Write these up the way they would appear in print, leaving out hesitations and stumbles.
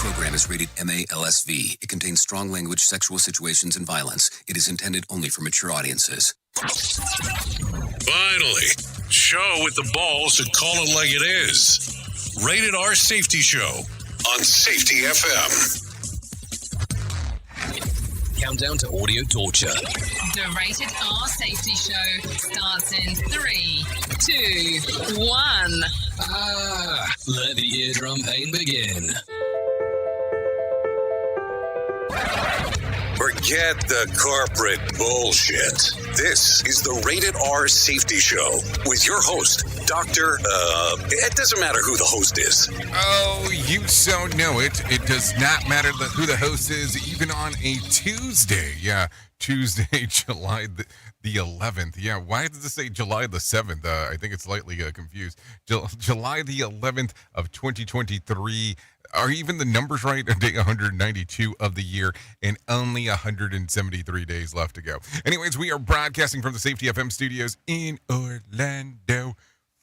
program is rated MA-LSV. It contains strong language, sexual situations, and violence. It is intended only for mature audiences. Finally, show with the balls to call it like it is. Rated R Safety Show on Safety FM. Countdown to audio torture. The Rated R Safety Show starts in 3, 2, 1. Let the eardrum pain begin. Forget the corporate bullshit. This is the Rated R Safety Show with your host, Dr. It doesn't matter who the host is. Oh, you so know it. It does not matter who the host is, even on a Tuesday. Yeah, Tuesday, July the 11th. Yeah, why does it say July the 7th? I think it's slightly confused. July the 11th of 2023. Are even the numbers right? Day 192 of the year and only 173 days left to go. Anyways, we are broadcasting from the Safety FM studios in Orlando,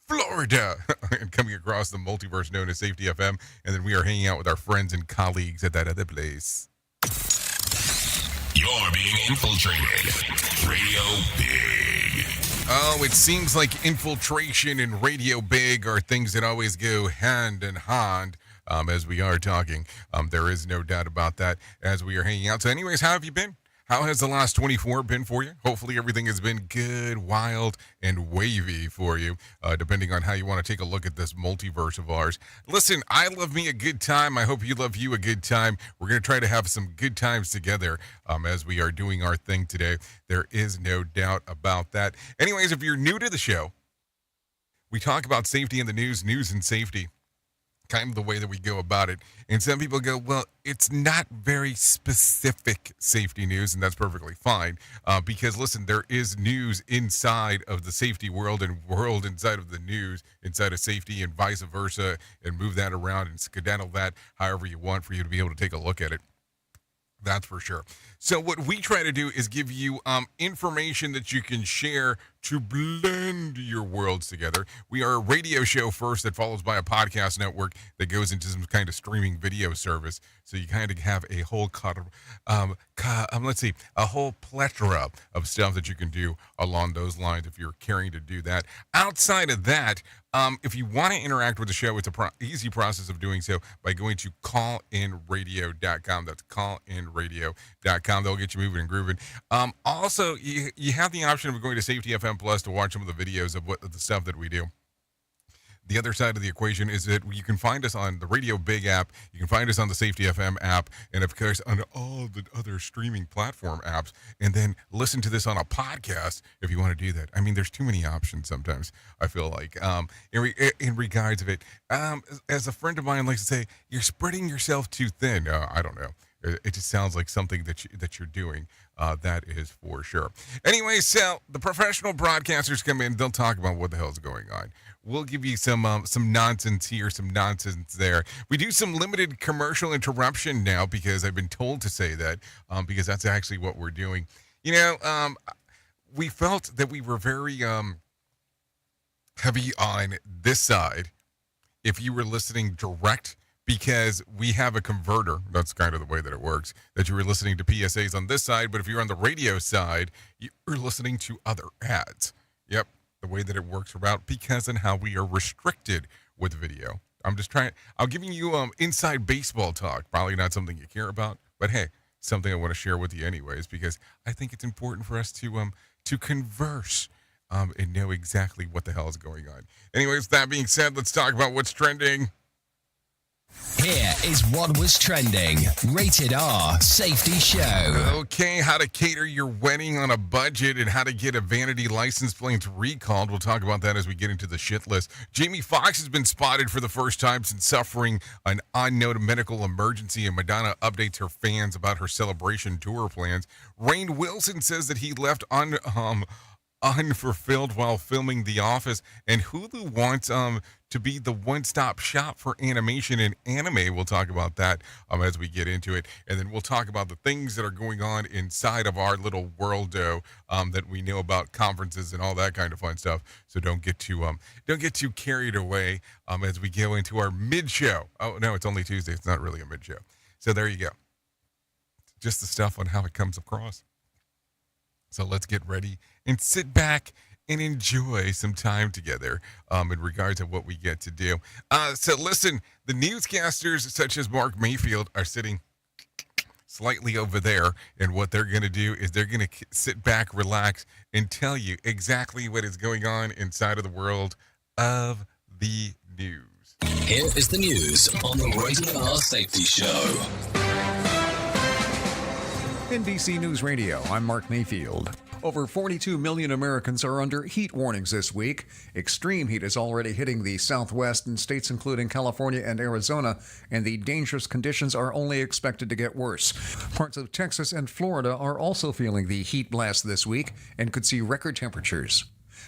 Florida, and coming across the multiverse known as Safety FM. And then we are hanging out with our friends and colleagues at that other place. You're being infiltrated. Radio Big. Oh, it seems like infiltration and Radio Big are things that always go hand in hand. As we are talking, there is no doubt about that as we are hanging out. So anyways, how have you been? How has the last 24 been for you? Hopefully everything has been good, wild, and wavy for you, depending on how you want to take a look at this multiverse of ours. Listen, I love me a good time. I hope you love you a good time. We're going to try to have some good times together as we are doing our thing today. There is no doubt about that. Anyways, if you're new to the show, we talk about safety in the news and safety. Kind of the way that we go about it. And some people go, well, it's not very specific safety news, and that's perfectly fine. Because, listen, there is news inside of the safety world and world inside of the news, inside of safety and vice versa, and move that around and skedaddle that however you want for you to be able to take a look at it. That's for sure. So what we try to do is give you information that you can share to blend your worlds together. We are a radio show first that follows by a podcast network that goes into some kind of streaming video service. So you kind of have a whole a whole plethora of stuff that you can do along those lines if you're caring to do that. Outside of that, if you want to interact with the show, it's a easy process of doing so by going to callinradio.com. That's callinradio.com. They'll get you moving and grooving. Also, you have the option of going to Safety FM Plus to watch some of the videos of the stuff that we do. The other side of the equation is that you can find us on the Radio Big app. You can find us on the Safety FM app, and of course on all the other streaming platform apps. And then listen to this on a podcast if you want to do that. I mean, there's too many options sometimes. I feel like in regards of it, as a friend of mine likes to say, you're spreading yourself too thin. I don't know. It just sounds like something that you're doing. That is for sure. Anyway, so the professional broadcasters come in. They'll talk about what the hell's going on. We'll give you some nonsense here, some nonsense there. We do some limited commercial interruption now because I've been told to say that because that's actually what we're doing. You know, we felt that we were very heavy on this side if you were listening direct because we have a converter. That's kind of the way that it works, that you were listening to PSAs on this side, but if you're on the radio side, you're listening to other ads. Yep. The way that it works about because and how we are restricted with video. I'm giving you inside baseball talk. Probably not something you care about, but hey, something I want to share with you anyways because I think it's important for us to converse and know exactly what the hell is going on. Anyways, that being said, let's talk about what's trending. Here is what was trending. Rated R Safety Show. Okay, how to cater your wedding on a budget and how to get a vanity license plate recalled. We'll talk about that as we get into the shit list. Jamie Foxx has been spotted for the first time since suffering an unknown medical emergency, and Madonna updates her fans about her celebration tour plans. Rainn Wilson says that he left unfulfilled while filming The Office, and Hulu wants to be the one-stop shop for animation and anime. We'll talk about that as we get into it, and then we'll talk about the things that are going on inside of our little worldo that we know about, conferences and all that kind of fun stuff. So don't get too carried away as we go into our mid-show. Oh no, it's only Tuesday. It's not really a mid-show. So there you go. Just the stuff on how it comes across. So let's get ready and sit back and enjoy some time together in regards to what we get to do. So listen, the newscasters such as Mark Mayfield are sitting slightly over there, and what they're going to do is they're going to sit back, relax, and tell you exactly what is going on inside of the world of the news. Here is the news on the Rated R Safety Show. NBC News Radio, I'm Mark Mayfield. Over 42 million Americans are under heat warnings this week. Extreme heat is already hitting the Southwest in states including California and Arizona, and the dangerous conditions are only expected to get worse. Parts of Texas and Florida are also feeling the heat blast this week and could see record temperatures.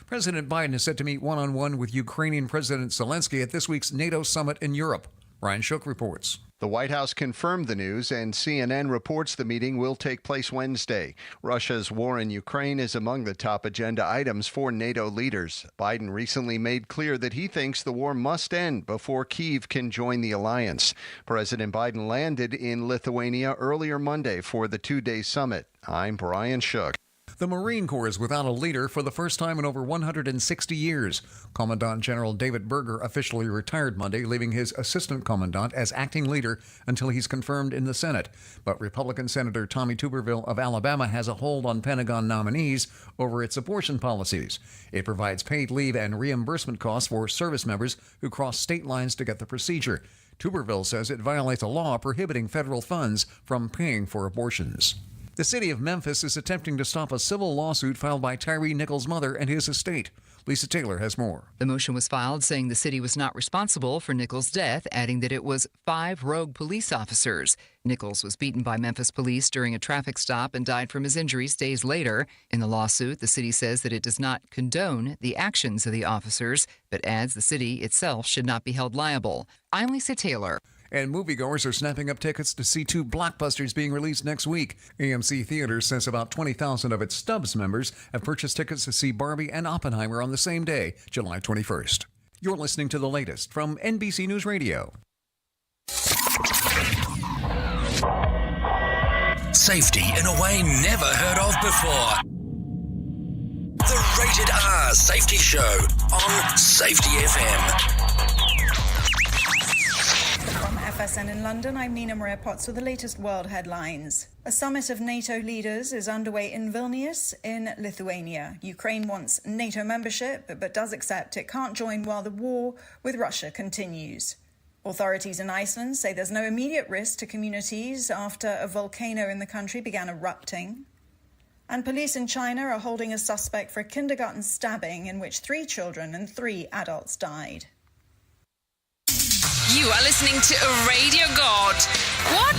President Biden is set to meet one-on-one with Ukrainian President Zelensky at this week's NATO summit in Europe. Ryan Shook reports. The White House confirmed the news, and CNN reports the meeting will take place Wednesday. Russia's war in Ukraine is among the top agenda items for NATO leaders. Biden recently made clear that he thinks the war must end before Kyiv can join the alliance. President Biden landed in Lithuania earlier Monday for the two-day summit. I'm Brian Shook. The Marine Corps is without a leader for the first time in over 160 years. Commandant General David Berger officially retired Monday, leaving his assistant commandant as acting leader until he's confirmed in the Senate. But Republican Senator Tommy Tuberville of Alabama has a hold on Pentagon nominees over its abortion policies. It provides paid leave and reimbursement costs for service members who cross state lines to get the procedure. Tuberville says it violates a law prohibiting federal funds from paying for abortions. The city of Memphis is attempting to stop a civil lawsuit filed by Tyree Nichols' mother and his estate. Lisa Taylor has more. The motion was filed saying the city was not responsible for Nichols' death, adding that it was 5 rogue police officers. Nichols was beaten by Memphis police during a traffic stop and died from his injuries days later. In the lawsuit, the city says that it does not condone the actions of the officers, but adds the city itself should not be held liable. I'm Lisa Taylor. And moviegoers are snapping up tickets to see 2 blockbusters being released next week. AMC Theaters says about 20,000 of its Stubbs members have purchased tickets to see Barbie and Oppenheimer on the same day, July 21st. You're listening to the latest from NBC News Radio. Safety in a way never heard of before. The Rated R Safety Show on Safety FM. From FSN in London, I'm Nina Maria Potts with the latest world headlines. A summit of NATO leaders is underway in Vilnius in Lithuania. Ukraine wants NATO membership, but does accept it can't join while the war with Russia continues. Authorities in Iceland say there's no immediate risk to communities after a volcano in the country began erupting. And police in China are holding a suspect for a kindergarten stabbing in which 3 children and 3 adults died. You are listening to a radio god. What?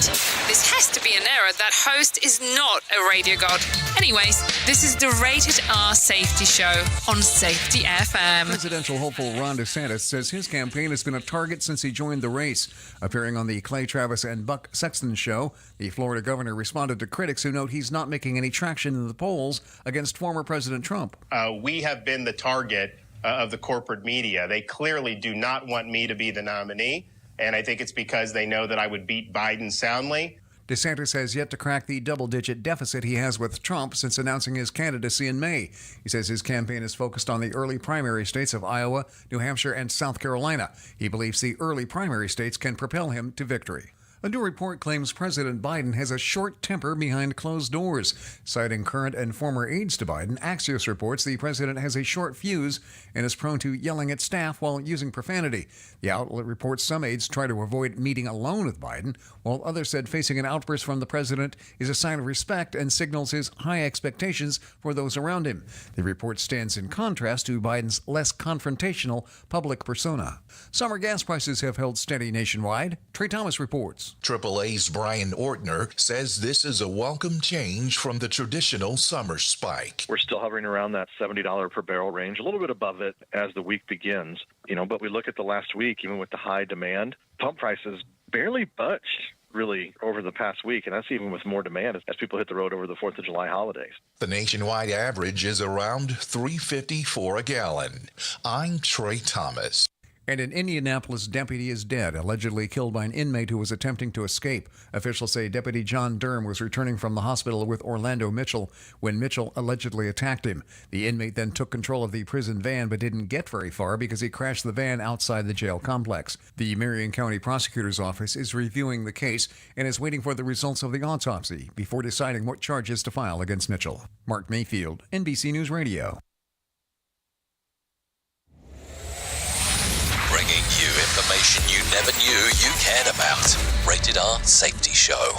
This has to be an error. That host is not a radio god. Anyways, this is the Rated R Safety Show on Safety FM. Presidential hopeful Ron DeSantis says his campaign has been a target since he joined the race. Appearing on the Clay Travis and Buck Sexton show, the Florida governor responded to critics who note he's not making any traction in the polls against former President Trump. We have been the target of the corporate media. They clearly do not want me to be the nominee, and I think it's because they know that I would beat Biden soundly. DeSantis has yet to crack the double-digit deficit he has with Trump since announcing his candidacy in May. He says his campaign is focused on the early primary states of Iowa, New Hampshire, and South Carolina. He believes the early primary states can propel him to victory. A new report claims President Biden has a short temper behind closed doors. Citing current and former aides to Biden, Axios reports the president has a short fuse and is prone to yelling at staff while using profanity. The outlet reports some aides try to avoid meeting alone with Biden, while others said facing an outburst from the president is a sign of respect and signals his high expectations for those around him. The report stands in contrast to Biden's less confrontational public persona. Summer gas prices have held steady nationwide. Trey Thomas reports. News. AAA's Brian Ortner says this is a welcome change from the traditional summer spike. We're still hovering around that $70 per barrel range, a little bit above it as the week begins. But we look at the last week, even with the high demand, pump prices barely budged really over the past week, and that's even with more demand as people hit the road over the 4th of July holidays. The nationwide average is around $3.50 for a gallon. I'm Trey Thomas. And an Indianapolis deputy is dead, allegedly killed by an inmate who was attempting to escape. Officials say Deputy John Durham was returning from the hospital with Orlando Mitchell when Mitchell allegedly attacked him. The inmate then took control of the prison van but didn't get very far because he crashed the van outside the jail complex. The Marion County Prosecutor's Office is reviewing the case and is waiting for the results of the autopsy before deciding what charges to file against Mitchell. Mark Mayfield, NBC News Radio. Bringing you information you never knew you cared about. Rated R Safety Show.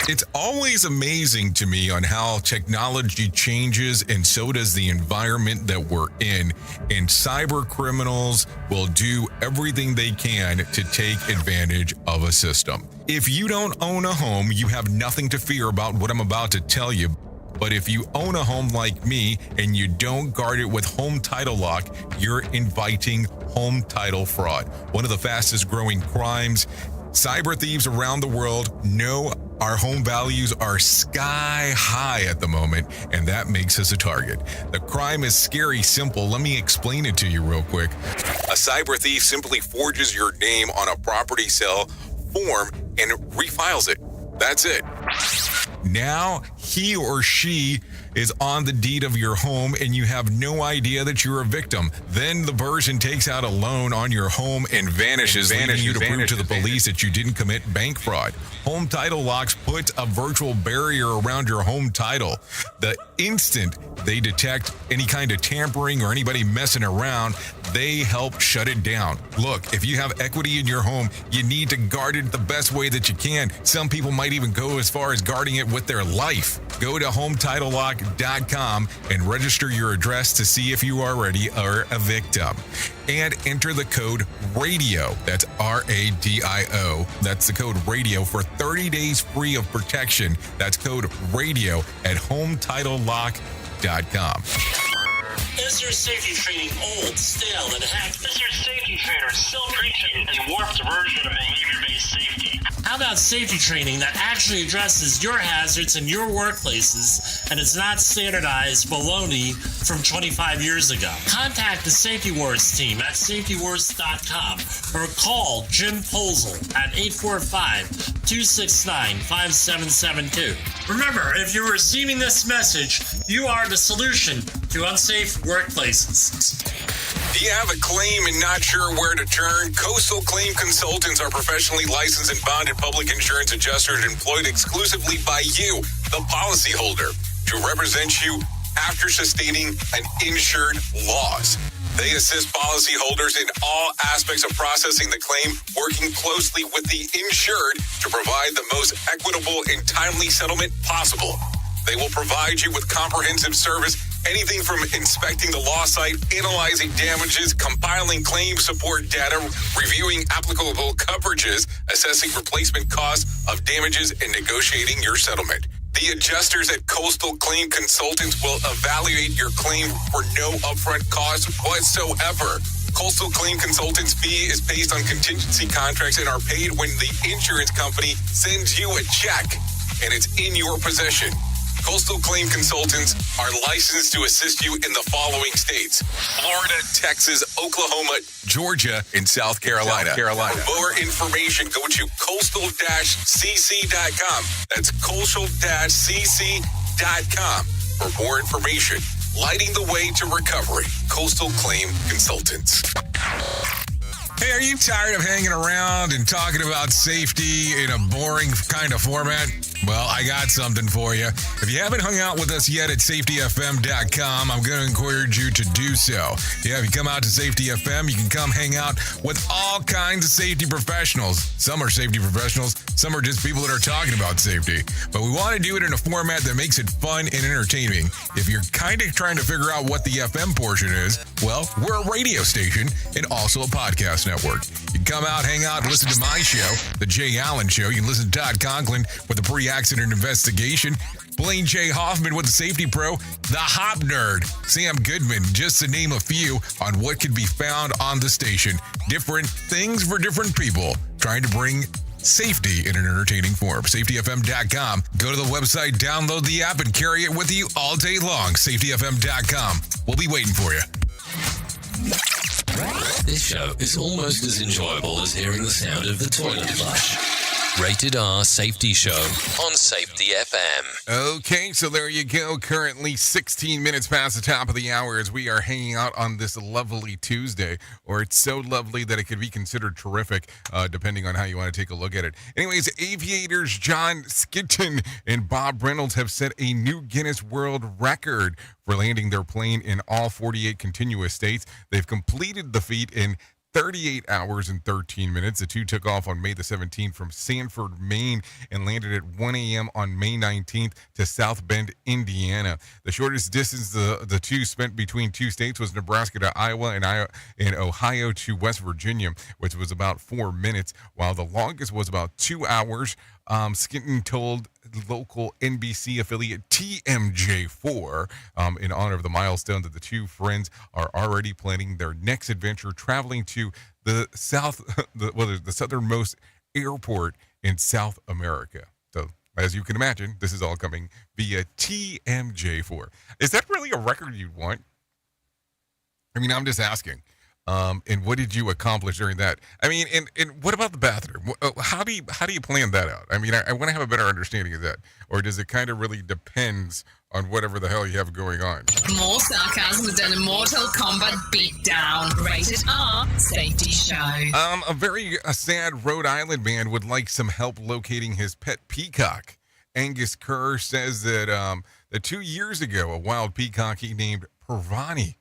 It's always amazing to me on how technology changes, and so does the environment that we're in. And cyber criminals will do everything they can to take advantage of a system. If you don't own a home, you have nothing to fear about what I'm about to tell you. But if you own a home like me and you don't guard it with home title lock, you're inviting home title fraud. One of the fastest growing crimes. Cyber thieves around the world know our home values are sky high at the moment, and that makes us a target. The crime is scary simple. Let me explain it to you real quick. A cyber thief simply forges your name on a property sale form and refiles it. That's it. Now he or she is on the deed of your home and you have no idea that you're a victim. Then the person takes out a loan on your home and vanishes, leaving you to prove to the police that you didn't commit bank fraud. Home title locks put a virtual barrier around your home title. The instant they detect any kind of tampering or anybody messing around, they help shut it down. Look, if you have equity in your home, you need to guard it the best way that you can. Some people might even go as far as guarding it with their life. Go to HometitleLock.com and register your address to see if you already are a victim. And enter the code RADIO. That's RADIO. That's the code RADIO for 30 days free of protection. That's code RADIO at HometitleLock.com. Is your safety training old, stale, and hacked? Is your safety trainer still preaching a warped version of behavior-based safety? How about safety training that actually addresses your hazards in your workplaces and is not standardized baloney from 25 years ago? Contact the Safety Wars team at safetywars.com or call Jim Posel at 845-269-5772. Remember, if you're receiving this message, you are the solution to unsafe workplaces. Do you have a claim and not sure where to turn? Coastal Claim Consultants are professionally licensed and bonded public insurance adjusters employed exclusively by you, the policyholder, to represent you after sustaining an insured loss. They assist policyholders in all aspects of processing the claim, working closely with the insured to provide the most equitable and timely settlement possible. They will provide you with comprehensive service, anything from inspecting the loss site, analyzing damages, compiling claim support data, reviewing applicable coverages, assessing replacement costs of damages, and negotiating your settlement. The adjusters at Coastal Claim Consultants will evaluate your claim for no upfront cost whatsoever. Coastal Claim Consultants' fee is based on contingency contracts and are paid when the insurance company sends you a check and it's in your possession. Coastal Claim Consultants are licensed to assist you in the following states: Florida, Texas, Oklahoma, Georgia, and South Carolina. For more information, go to coastal-cc.com. That's coastal-cc.com. For more information, lighting the way to recovery. Coastal Claim Consultants. Hey, are you tired of hanging around and talking about safety in a boring kind of format? Well, I got something for you. If you haven't hung out with us yet at safetyfm.com, I'm going to encourage you to do so. Yeah, if you come out to Safety FM, you can come hang out with all kinds of safety professionals. Some are safety professionals, some are just people that are talking about safety. But we want to do it in a format that makes it fun and entertaining. If you're kind of trying to figure out what the FM portion is, well, we're a radio station and also a podcast network. You can come out, hang out, and listen to my show, The Jay Allen Show. You can listen to Todd Conklin with the pre-accident investigation, Blaine J. Hoffman with the Safety Pro, the Hop Nerd, Sam Goodman, just to name a few on what can be found on the station. Different things for different people, trying to bring safety in an entertaining form. SafetyFM.com. Go to the website, download the app, and carry it with you all day long. SafetyFM.com. We'll be waiting for you. This show is almost as enjoyable as hearing the sound of the toilet flush. Rated R Safety Show on Safety FM. Okay, so there you go. Currently 16 minutes past the top of the hour as we are hanging out on this lovely Tuesday, or it's so lovely that it could be considered terrific, depending on how you want to take a look at it. Anyways, aviators John Skitton and Bob Reynolds have set a new Guinness World Record for landing their plane in all 48 continuous states. They've completed the feat in 38 hours and 13 minutes. The two took off on May the 17th from Sanford, Maine, and landed at 1 a.m. on May 19th to South Bend, Indiana. The shortest distance the two spent between two states was Nebraska to Iowa and Ohio to West Virginia, which was about 4 minutes, while the longest was about 2 hours. Skitton told local NBC affiliate TMJ4 in honor of the milestone that the two friends are already planning their next adventure, traveling to the the southernmost airport in South America. So, as you can imagine, this is all coming via TMJ4. Is that really a record you'd want? I mean, I'm just asking. And what did you accomplish during that? I mean, and what about the bathroom? How do you plan that out? I mean, I want to have a better understanding of that. Or does it kind of really depends on whatever the hell you have going on? More sarcasm than a Mortal Kombat beatdown. Rated R Safety Show. A very sad Rhode Island man would like some help locating his pet peacock. Angus Kerr says that 2 years ago, a wild peacock he named Pravani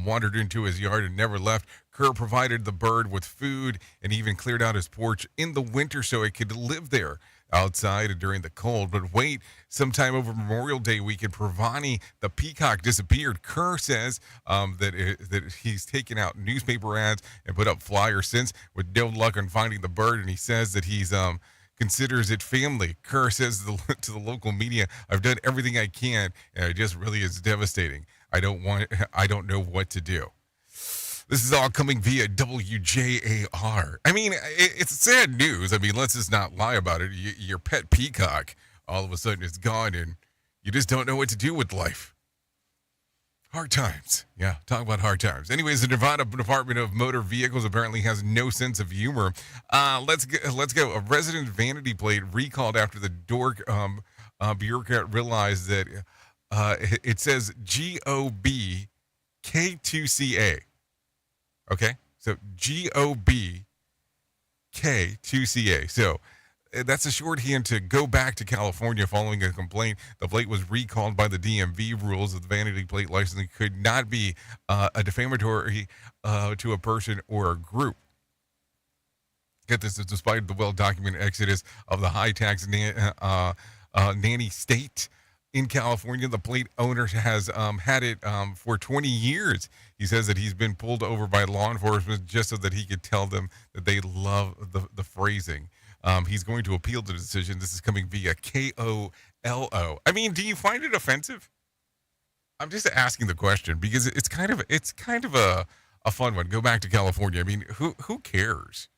wandered into his yard and never left. Kerr provided the bird with food and even cleared out his porch in the winter so it could live there outside during the cold. But wait, sometime over Memorial Day weekend, Pravani, the peacock, disappeared. Kerr says that he's taken out newspaper ads and put up flyers since with no luck on finding the bird, and he says that he's considers it family. Kerr says to the local media, "I've done everything I can, and it just really is devastating. I don't know what to do." This is all coming via WJAR. I mean, it's sad news. I mean, let's just not lie about it. Your pet peacock all of a sudden is gone, and you just don't know what to do with life. Hard times. Yeah, talk about hard times. Anyways, the Nevada Department of Motor Vehicles apparently has no sense of humor. Let's go. A resident vanity plate recalled after the dork bureaucrat realized that it says GOBK2CA. Okay, so GOBK2CA. So that's a shorthand to go back to California following a complaint. The plate was recalled by the DMV rules of the vanity plate licensing could not be a defamatory to a person or a group. Get this, despite the well-documented exodus of the high-tax nanny state in California, the plate owner has had it for 20 years. He says that he's been pulled over by law enforcement just so that he could tell them that they love the phrasing. He's going to appeal the decision. This is coming via KOLO. I mean, do you find it offensive? I'm just asking the question because it's kind of a fun one. Go back to California. I mean, who cares?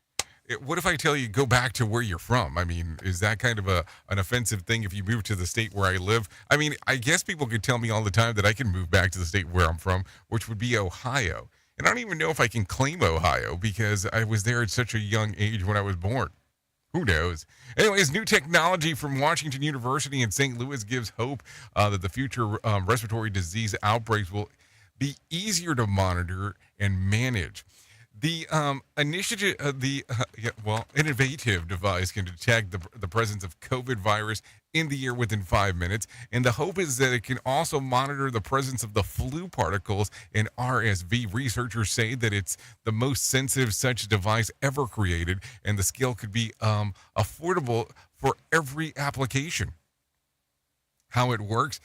What if I tell you go back to where you're from? I mean, is that kind of an offensive thing if you move to the state where I live? I mean, I guess people could tell me all the time that I can move back to the state where I'm from, which would be Ohio. And I don't even know if I can claim Ohio because I was there at such a young age when I was born. Who knows? Anyways, new technology from Washington University in St. Louis gives hope that the future respiratory disease outbreaks will be easier to monitor and manage. The innovative device can detect the presence of COVID virus in the air within 5 minutes, and the hope is that it can also monitor the presence of the flu particles in RSV. Researchers say that it's the most sensitive such device ever created, and the scale could be affordable for every application. How it works.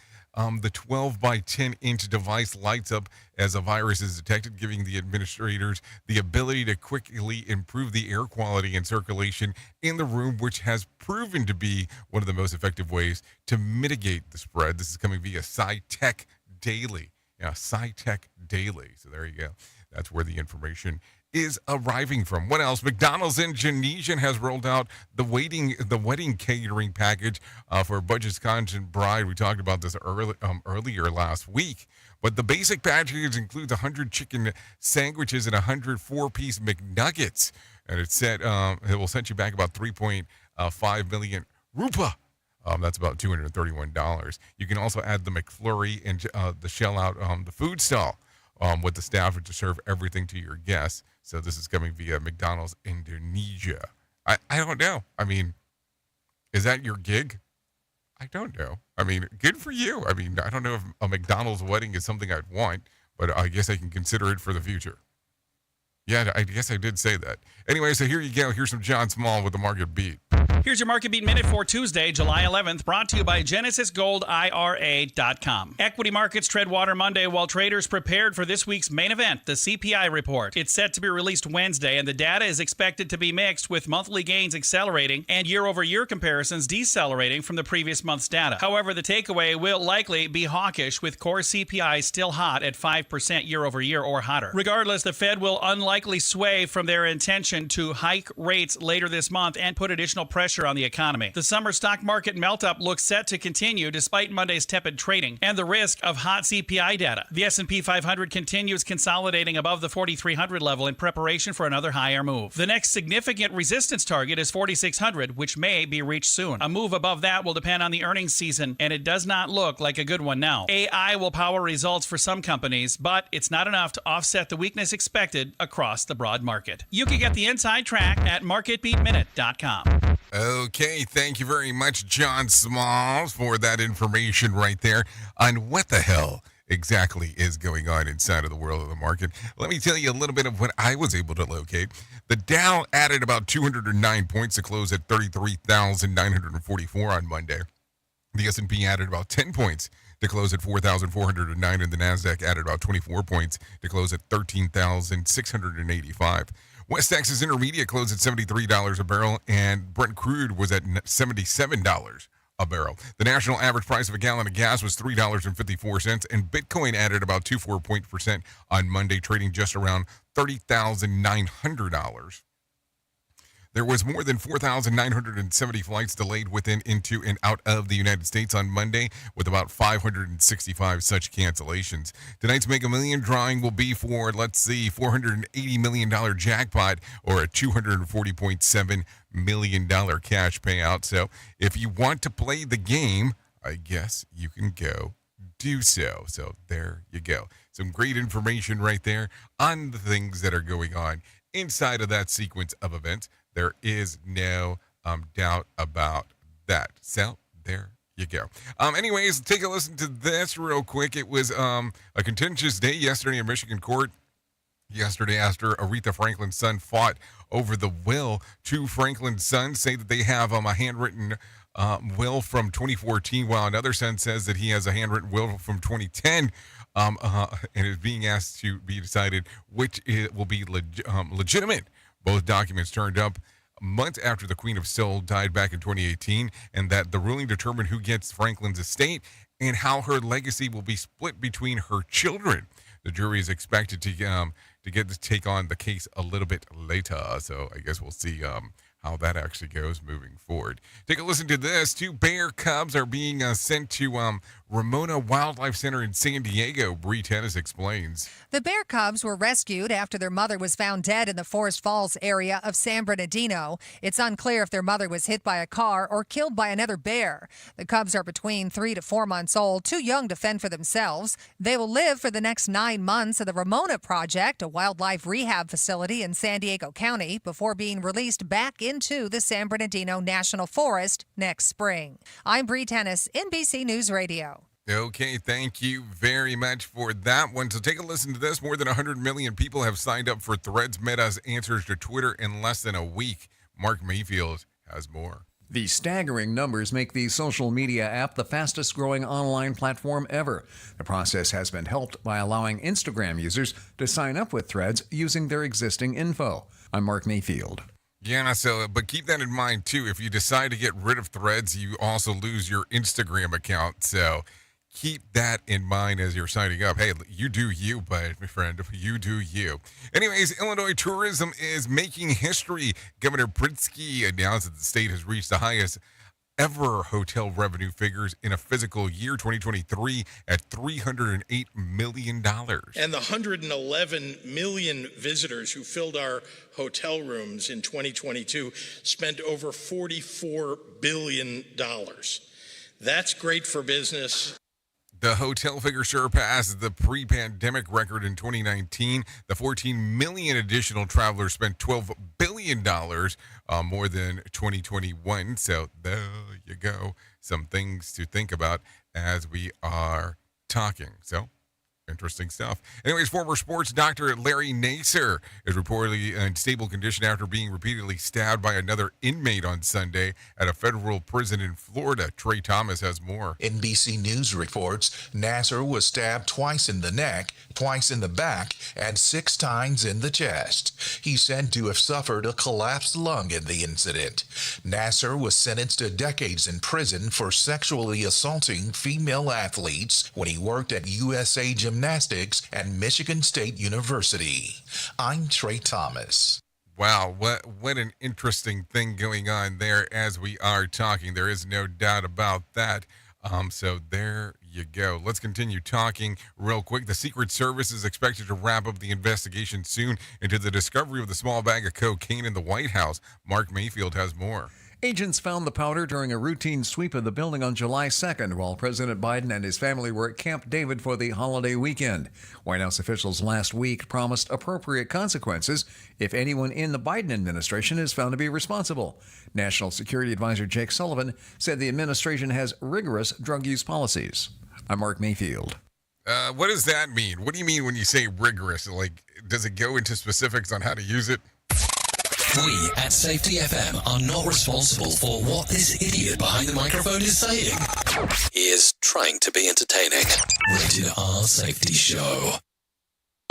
The 12 by 10 inch device lights up as a virus is detected, giving the administrators the ability to quickly improve the air quality and circulation in the room, which has proven to be one of the most effective ways to mitigate the spread. This is coming via SciTech Daily. Yeah, SciTech Daily. So there you go. That's where the information is arriving from. What else? McDonald's in Tunisia has rolled out the wedding catering package for a budget-conscious bride. We talked about this earlier last week. But the basic package includes 100 chicken sandwiches and 100 4-piece McNuggets. And it said it will set you back about 3.5 million rupa. That's about $231. You can also add the McFlurry and the shell out the food stall with the staff to serve everything to your guests. So this is coming via McDonald's Indonesia. I don't know. I mean, is that your gig? I don't know. I mean, good for you. I mean, I don't know if a McDonald's wedding is something I'd want, but I guess I can consider it for the future. Yeah, I guess I did say that. Anyway, so here you go. Here's some John Small with the Market Beat. Here's your Market Beat Minute for Tuesday, July 11th, brought to you by GenesisGoldIRA.com. Equity markets tread water Monday while traders prepared for this week's main event, the CPI report. It's set to be released Wednesday, and the data is expected to be mixed, with monthly gains accelerating and year-over-year comparisons decelerating from the previous month's data. However, the takeaway will likely be hawkish, with core CPI still hot at 5% year-over-year or hotter. Regardless, the Fed will unlikely sway from their intention to hike rates later this month and put additional pressure on the economy. The summer stock market melt-up looks set to continue despite Monday's tepid trading and the risk of hot CPI data. The S&P 500 continues consolidating above the 4,300 level in preparation for another higher move. The next significant resistance target is 4,600, which may be reached soon. A move above that will depend on the earnings season, and it does not look like a good one now. AI will power results for some companies, but it's not enough to offset the weakness expected across the broad market. You can get the inside track at MarketBeatMinute.com. Okay, thank you very much, John Smalls, for that information right there on what the hell exactly is going on inside of the world of the market. Let me tell you a little bit of what I was able to locate. The Dow added about 209 points to close at 33,944 on Monday. The S&P added about 10 points to close at 4,409, and the NASDAQ added about 24 points to close at 13,685. West Texas Intermediate closed at $73 a barrel, and Brent crude was at $77 a barrel. The national average price of a gallon of gas was $3.54, and Bitcoin added about 2.4% on Monday, trading just around $30,900. There was more than 4,970 flights delayed within, into, and out of the United States on Monday, with about 565 such cancellations. Tonight's Mega Million drawing will be for, $480 million jackpot, or a $240.7 million cash payout. So if you want to play the game, I guess you can go do so. So there you go. Some great information right there on the things that are going on inside of that sequence of events. There is no doubt about that. So there you go. Anyways, take a listen to this real quick. It was a contentious day yesterday in Michigan court. Yesterday, after Aretha Franklin's son fought over the will, two Franklin's sons say that they have a handwritten will from 2014, while another son says that he has a handwritten will from 2010, and is being asked to be decided which will be legitimate. Both documents turned up months after the Queen of Soul died back in 2018, and that the ruling determined who gets Franklin's estate and how her legacy will be split between her children. The jury is expected to take on the case a little bit later, so I guess we'll see how that actually goes moving forward. Take a listen to this. 2 bear cubs are being sent to Ramona Wildlife Center in San Diego. Bree Tennis explains. The bear cubs were rescued after their mother was found dead in the Forest Falls area of San Bernardino. It's unclear if their mother was hit by a car or killed by another bear. The cubs are between 3 to 4 months old, too young to fend for themselves. They will live for the next 9 months at the Ramona Project, a wildlife rehab facility in San Diego County, before being released back into the San Bernardino National Forest next spring. I'm Bree Tennis, NBC News Radio. Okay, thank you very much for that one. So take a listen to this. More than 100 million people have signed up for Threads, Meta's answers to Twitter in less than a week. Mark Mayfield has more. The staggering numbers make the social media app the fastest growing online platform ever. The process has been helped by allowing Instagram users to sign up with Threads using their existing info. I'm Mark Mayfield. Yeah, but keep that in mind, too. If you decide to get rid of Threads, you also lose your Instagram account. So keep that in mind as you're signing up. Hey, you do you, my friend. You do you. Anyways, Illinois tourism is making history. Governor Pritzker announced that the state has reached the highest ever hotel revenue figures in a fiscal year 2023 at $308 million. And the 111 million visitors who filled our hotel rooms in 2022 spent over $44 billion. That's great for business. The hotel figure surpassed the pre-pandemic record in 2019. The 14 million additional travelers spent $12 billion more than 2021. So there you go. Some things to think about as we are talking. So interesting stuff. Anyways, former sports doctor Larry Nassar is reportedly in stable condition after being repeatedly stabbed by another inmate on Sunday at a federal prison in Florida. Trey Thomas has more. NBC News reports Nassar was stabbed twice in the neck, twice in the back, and 6 times in the chest. He's said to have suffered a collapsed lung in the incident. Nassar was sentenced to decades in prison for sexually assaulting female athletes when he worked at USA Gymnastics and Michigan State University. I'm Trey Thomas. Wow, what an interesting thing going on there as we are talking. There is no doubt about that. So there you go. Let's continue talking real quick. The Secret Service is expected to wrap up the investigation soon into the discovery of the small bag of cocaine in the White House. Mark Mayfield has more. Agents found the powder during a routine sweep of the building on July 2nd while President Biden and his family were at Camp David for the holiday weekend. White House officials last week promised appropriate consequences if anyone in the Biden administration is found to be responsible. National Security Advisor Jake Sullivan said the administration has rigorous drug use policies. I'm Mark Mayfield. What does that mean? What do you mean when you say rigorous? Like, does it go into specifics on how to use it? We at Safety FM are not responsible for what this idiot behind the microphone is saying. He is trying to be entertaining. Rated R Safety Show.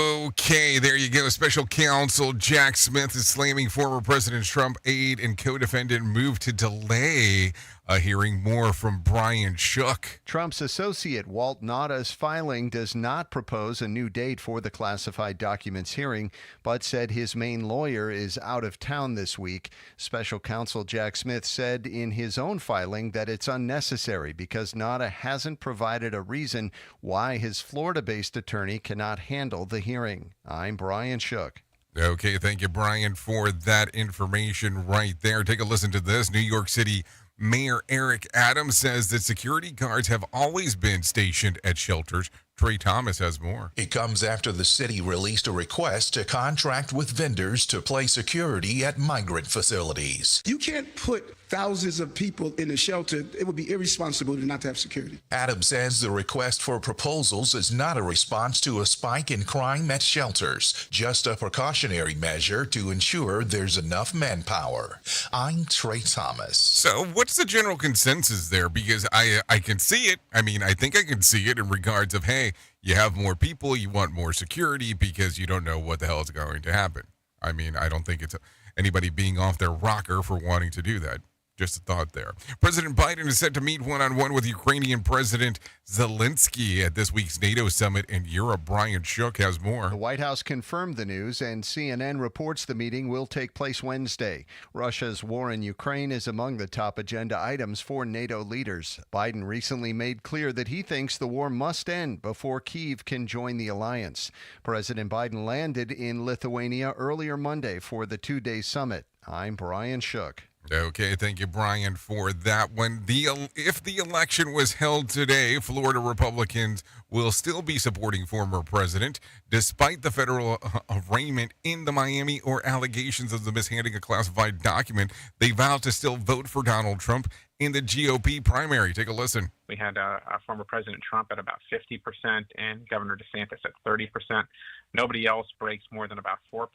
Okay, there you go. Special counsel Jack Smith is slamming former President Trump aide and co-defendant move to delay a hearing. More from Brian Shook. Trump's associate Walt Nauda's filing does not propose a new date for the classified documents hearing, but said his main lawyer is out of town this week. Special counsel Jack Smith said in his own filing that it's unnecessary because Nauda hasn't provided a reason why his Florida-based attorney cannot handle the hearing. I'm Brian Shook. Okay, thank you, Brian, for that information right there. Take a listen to this. New York City Mayor Eric Adams says that security guards have always been stationed at shelters. Trey Thomas has more. It comes after the city released a request to contract with vendors to place security at migrant facilities. You can't put thousands of people in a shelter. It would be irresponsible not to have security. Adams says the request for proposals is not a response to a spike in crime at shelters, just a precautionary measure to ensure there's enough manpower. I'm Trey Thomas. So what's the general consensus there? Because I can see it. I mean, I think I can see it in regards of, hey, you have more people, you want more security because you don't know what the hell is going to happen. I mean, I don't think it's anybody being off their rocker for wanting to do that. Just a thought there. President Biden is set to meet one-on-one with Ukrainian President Zelensky at this week's NATO summit in Europe. Brian Shook has more. The White House confirmed the news, and CNN reports the meeting will take place Wednesday. Russia's war in Ukraine is among the top agenda items for NATO leaders. Biden recently made clear that he thinks the war must end before Kyiv can join the alliance. President Biden landed in Lithuania earlier Monday for the two-day summit. I'm Brian Shook. Okay, thank you, Brian, for that one. If the election was held today, Florida Republicans will still be supporting former president, despite the federal arraignment in the Miami or allegations of the mishandling a classified document. They vowed to still vote for Donald Trump in the GOP primary. Take a listen. We had former President Trump at about 50% and Governor DeSantis at 30%. Nobody else breaks more than about 4%.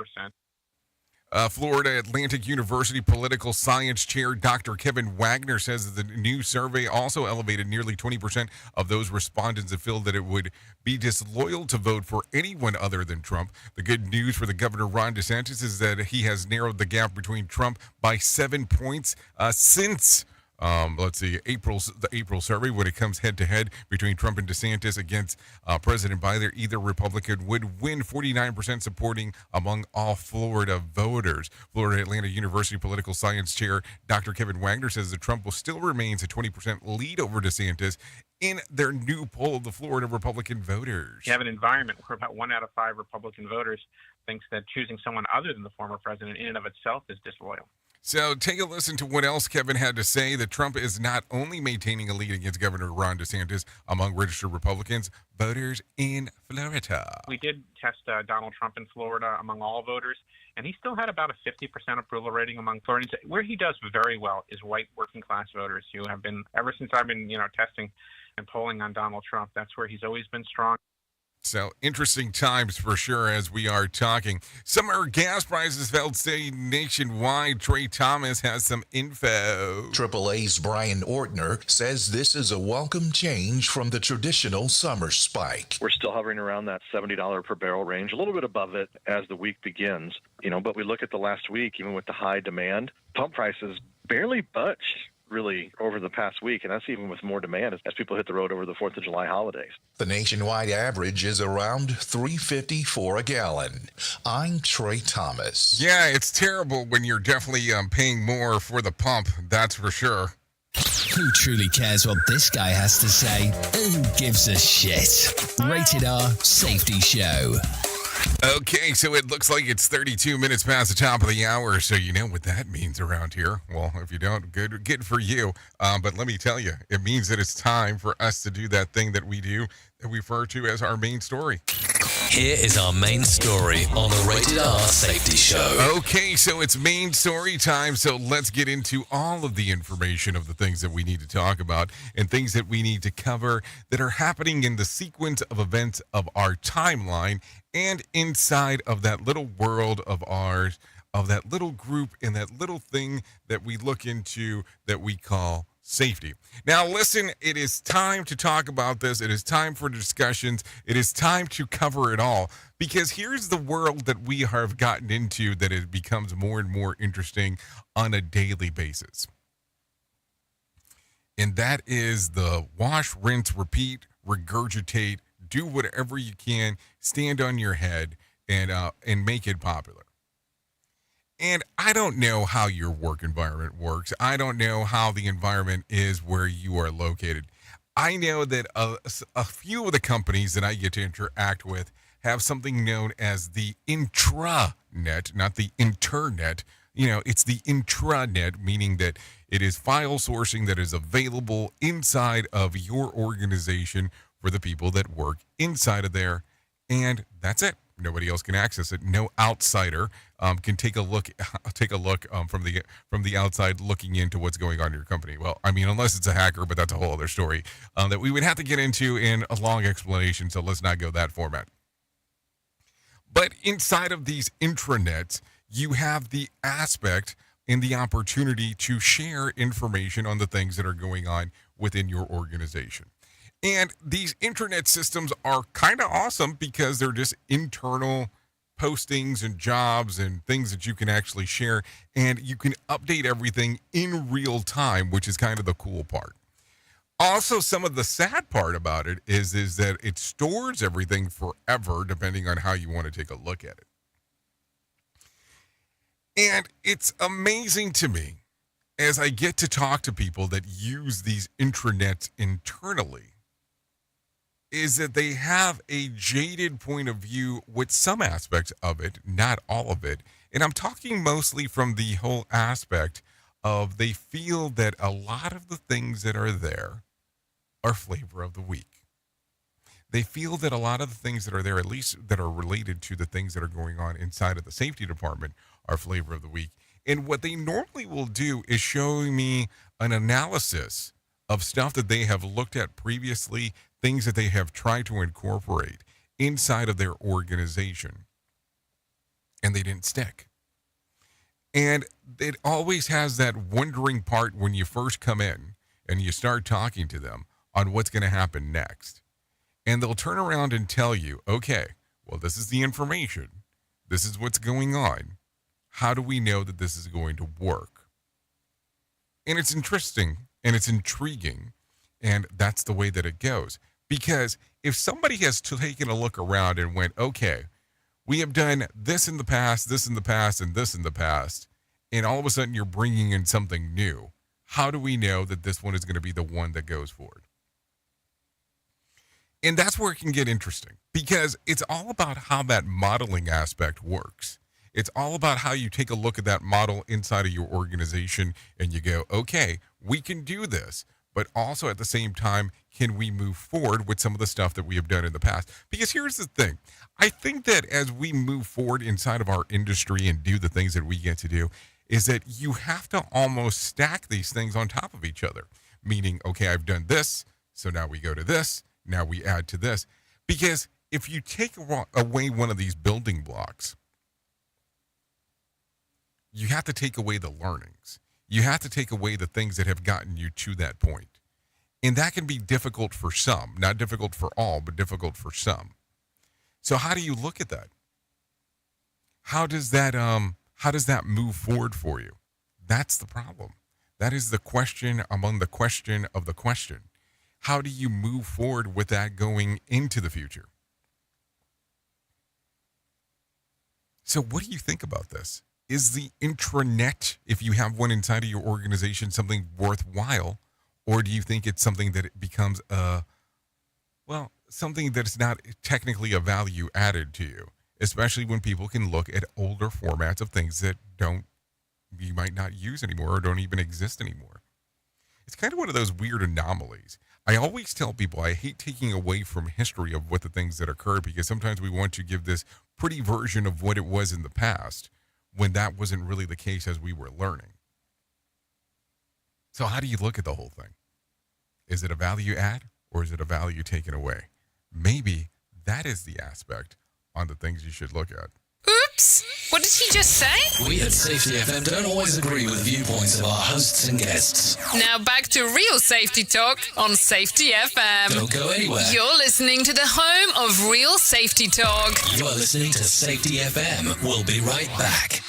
Florida Atlantic University political science chair Dr. Kevin Wagner says that the new survey also elevated nearly 20% of those respondents that feel that it would be disloyal to vote for anyone other than Trump. The good news for the governor, Ron DeSantis, is that he has narrowed the gap between Trump by 7 points since the April survey, when it comes head-to-head between Trump and DeSantis against President Biden. Either Republican would win, 49% supporting among all Florida voters. Florida Atlantic University political science chair Dr. Kevin Wagner says that Trump will still remains a 20% lead over DeSantis in their new poll of the Florida Republican voters. You have an environment where about 1 out of 5 Republican voters thinks that choosing someone other than the former president in and of itself is disloyal. So take a listen to what else Kevin had to say, that Trump is not only maintaining a lead against Governor Ron DeSantis among registered Republicans, voters in Florida. We did test Donald Trump in Florida among all voters, and he still had about a 50% approval rating among Floridians. Where he does very well is white working class voters who have been, ever since I've been, testing and polling on Donald Trump, that's where he's always been strong. So interesting times for sure as we are talking. Summer gas prices fell nationwide. Trey Thomas has some info. AAA's Brian Ortner says this is a welcome change from the traditional summer spike. We're still hovering around that $70 per barrel range, a little bit above it as the week begins. But we look at the last week, even with the high demand, pump prices barely budged really over the past week, and that's even with more demand as people hit the road over the 4th of July holidays. The nationwide average is around $3.50 for a gallon. I'm Trey Thomas. Yeah, it's terrible when you're definitely paying more for the pump, that's for sure. Who truly cares what this guy has to say? Who gives a shit? Rated R Safety Show. Okay, so it looks like it's 32 minutes past the top of the hour, so you know what that means around here. Well, if you don't, good for you. But let me tell you, it means that it's time for us to do that thing that we do that we refer to as our main story. Here is our main story on the Rated R Safety Show. Okay, so it's main story time, so let's get into all of the information of the things that we need to talk about and things that we need to cover that are happening in the sequence of events of our timeline and inside of that little world of ours, of that little group and that little thing that we look into that we call safety. Now, listen, it is time to talk about this. It is time for discussions. It is time to cover it all, because here's the world that we have gotten into that it becomes more and more interesting on a daily basis. And that is the wash, rinse, repeat, regurgitate, do whatever you can, stand on your head and make it popular. And I don't know how your work environment works. I don't know how the environment is where you are located. I know that a few of the companies that I get to interact with have something known as the intranet, not the internet. It's the intranet, meaning that it is file sourcing that is available inside of your organization for the people that work inside of there. And that's it. Nobody else can access it. No outsider can take a look from the outside looking into what's going on in your company. Well, I mean, unless it's a hacker, but that's a whole other story that we would have to get into in a long explanation. So let's not go that format. But inside of these intranets, you have the aspect and the opportunity to share information on the things that are going on within your organization. And these intranet systems are kind of awesome because they're just internal postings and jobs and things that you can actually share, and you can update everything in real time, which is kind of the cool part. Also, some of the sad part about it is that it stores everything forever, depending on how you want to take a look at it. And it's amazing to me as I get to talk to people that use these intranets internally, is that they have a jaded point of view with some aspects of it, not all of it. And I'm talking mostly from the whole aspect of they feel that a lot of the things that are there are flavor of the week. They feel that a lot of the things that are there, at least that are related to the things that are going on inside of the safety department, are flavor of the week. And what they normally will do is show me an analysis of stuff that they have looked at previously, things that they have tried to incorporate inside of their organization, and they didn't stick. And it always has that wondering part when you first come in and you start talking to them on what's going to happen next. And they'll turn around and tell you, okay, well, this is the information. This is what's going on. How do we know that this is going to work? And it's interesting and it's intriguing, and that's the way that it goes. Because if somebody has taken a look around and went, okay, we have done this in the past, this in the past, and this in the past, and all of a sudden you're bringing in something new, how do we know that this one is going to be the one that goes forward? And that's where it can get interesting, because it's all about how that modeling aspect works. It's all about how you take a look at that model inside of your organization and you go, okay, we can do this, but also at the same time, can we move forward with some of the stuff that we have done in the past? Because here's the thing. I think that as we move forward inside of our industry and do the things that we get to do, is that you have to almost stack these things on top of each other. Meaning, okay, I've done this, so now we go to this, now we add to this. Because if you take away one of these building blocks, you have to take away the learnings. You have to take away the things that have gotten you to that point. And that can be difficult for some, not difficult for all, but difficult for some. So how do you look at that? How does that move forward for you? That's the problem. That is the question among the question of the question. How do you move forward with that going into the future? So what do you think about this? Is the intranet, if you have one inside of your organization, something worthwhile? Or do you think it's something that it becomes something that's not technically a value added to you, especially when people can look at older formats of things that you might not use anymore or don't even exist anymore? It's kind of one of those weird anomalies. I always tell people I hate taking away from history of what the things that occurred, because sometimes we want to give this pretty version of what it was in the past when that wasn't really the case as we were learning. So how do you look at the whole thing? Is it a value add or is it a value taken away? Maybe that is the aspect on the things you should look at. Oops! What did he just say? We at Safety FM don't always agree with the viewpoints of our hosts and guests. Now back to real safety talk on Safety FM. Don't go anywhere. You're listening to the home of real safety talk. You are listening to Safety FM. We'll be right back.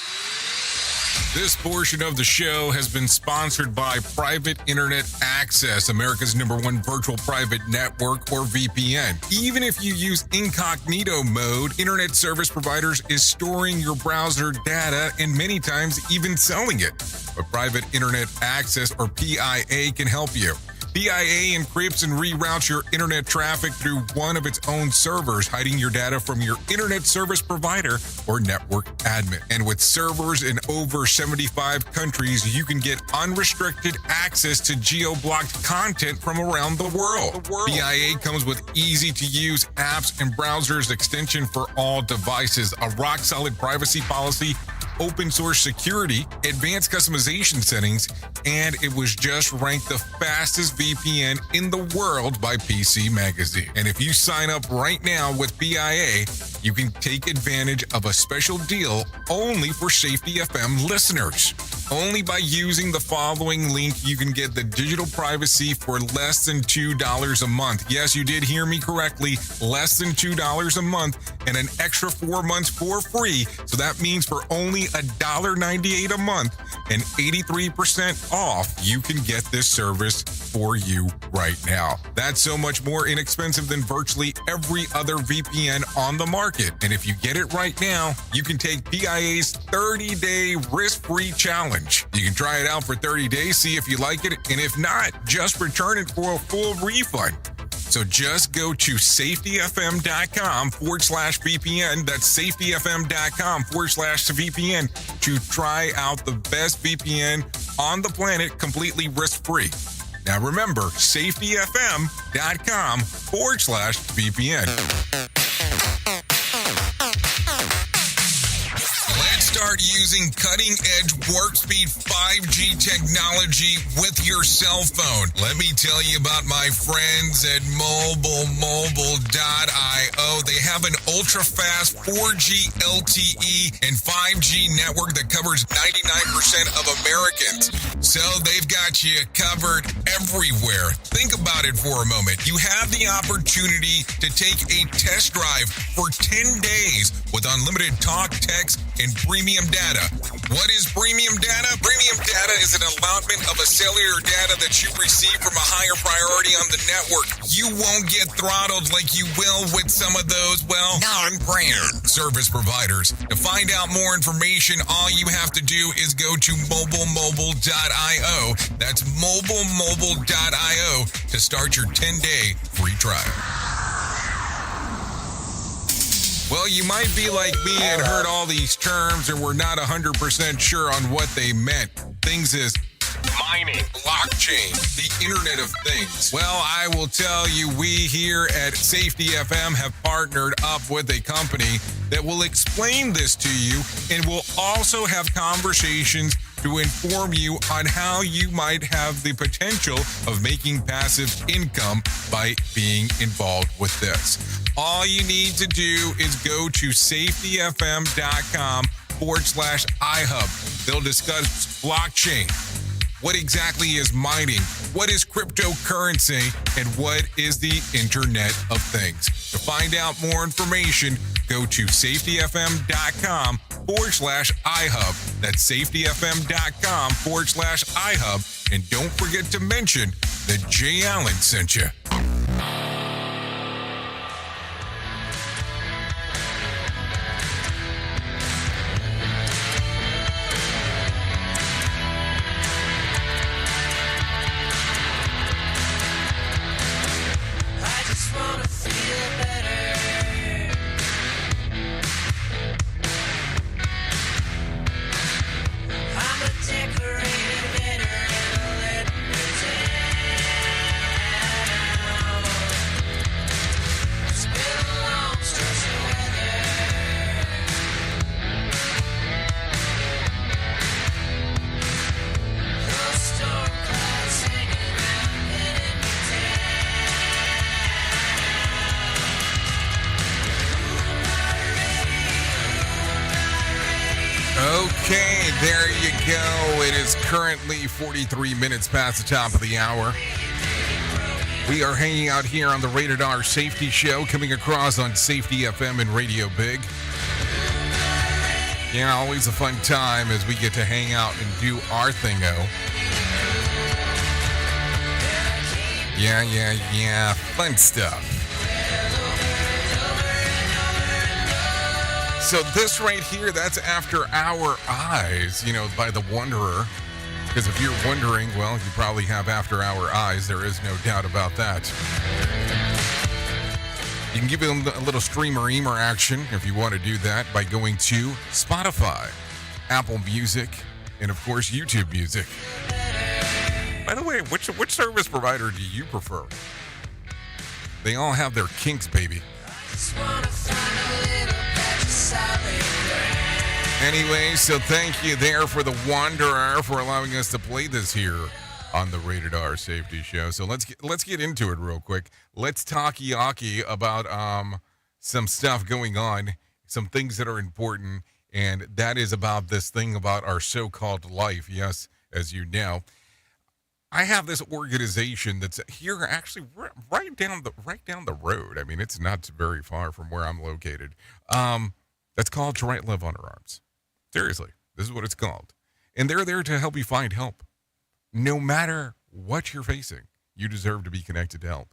This portion of the show has been sponsored by Private Internet Access, America's #1 virtual private network, or VPN. Even if you use incognito mode, internet service providers is storing your browser data and many times even selling it. But Private Internet Access, or PIA, can help you. PIA encrypts and reroutes your internet traffic through one of its own servers, hiding your data from your internet service provider or network admin. And with servers in over 75 countries, you can get unrestricted access to geo-blocked content from around the world. PIA comes with easy-to-use apps and browsers extension for all devices, a rock-solid privacy policy, open source security, advanced customization settings, and it was just ranked the fastest VPN in the world by PC Magazine. And if you sign up right now with PIA, you can take advantage of a special deal only for Safety FM listeners. Only by using the following link, you can get the digital privacy for less than $2 a month. Yes, you did hear me correctly. Less than $2 a month and an extra 4 months for free. So that means for only $1.98 a month and 83% off, you can get this service for you right now. That's so much more inexpensive than virtually every other VPN on the market. And if you get it right now, you can take PIA's 30-day risk-free challenge. You can try it out for 30 days, see if you like it, and if not, just return it for a full refund. So just go to safetyfm.com/VPN. That's safetyfm.com/VPN to try out the best VPN on the planet completely risk-free. Now remember, safetyfm.com/VPN. Let's start using cutting-edge warp speed 5G technology with your cell phone. Let me tell you about my friends at mobilemobile.io. They have an ultra-fast 4G LTE and 5G network that covers 99% of Americans. So they've got you covered everywhere. Think about it for a moment. You have the opportunity to take a test drive for 10 days with unlimited talk, text, and premium data. What is premium data? Premium data is an allotment of a cellular data that you receive from a higher priority on the network. You won't get throttled like you will with some of those, well, non-brand service providers. To find out more information, all you have to do is go to mobilemobile.io. That's mobilemobile.io to start your 10-day free trial. Well, you might be like me and heard all these terms and were not 100% sure on what they meant. Things is mining, blockchain, the Internet of Things. Well, I will tell you, we here at Safety FM have partnered up with a company that will explain this to you and will also have conversations to inform you on how you might have the potential of making passive income by being involved with this. All you need to do is go to safetyfm.com/iHub. They'll discuss blockchain. What exactly is mining? What is cryptocurrency? And what is the Internet of Things? To find out more information, go to safetyfm.com/iHub. That's safetyfm.com/iHub. And don't forget to mention that Jay Allen sent you. Okay, there you go. It is currently 43 minutes past the top of the hour. We are hanging out here on the Rated R Safety Show, coming across on Safety FM and Radio Big. Yeah, always a fun time as we get to hang out and do our thingo. Yeah, fun stuff. So this right here, that's After Our Eyes, by The Wanderer. Because if you're wondering, well, you probably have After Our Eyes. There is no doubt about that. You can give them a little streamer-eamer action if you want to do that by going to Spotify, Apple Music, and, of course, YouTube Music. By the way, which service provider do you prefer? They all have their kinks, baby. Anyway, so thank you there for The Wanderer for allowing us to play this here on the Rated R Safety Show. So let's get into it real quick. Let's talk-yaki about some stuff going on, some things that are important, And that is about this thing about our so-called life. Yes, as you know, I have this organization that's here actually right down the road. I mean, it's not very far from where I'm located. That's called To Write Love on Her Arms. Seriously, this is what it's called. And they're there to help you find help. No matter what you're facing, you deserve to be connected to help.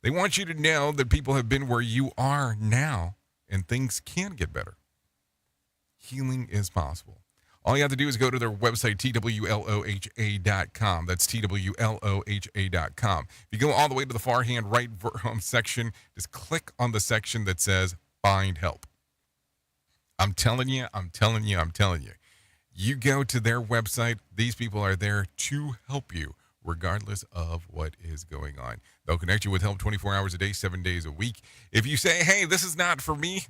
They want you to know that people have been where you are now and things can get better. Healing is possible. All you have to do is go to their website, twloha.com. That's twloha.com. If you go all the way to the far hand right section, just click on the section that says Find Help. I'm telling you. You go to their website. These people are there to help you, regardless of what is going on. They'll connect you with help 24 hours a day, 7 days a week. If you say, hey, this is not for me,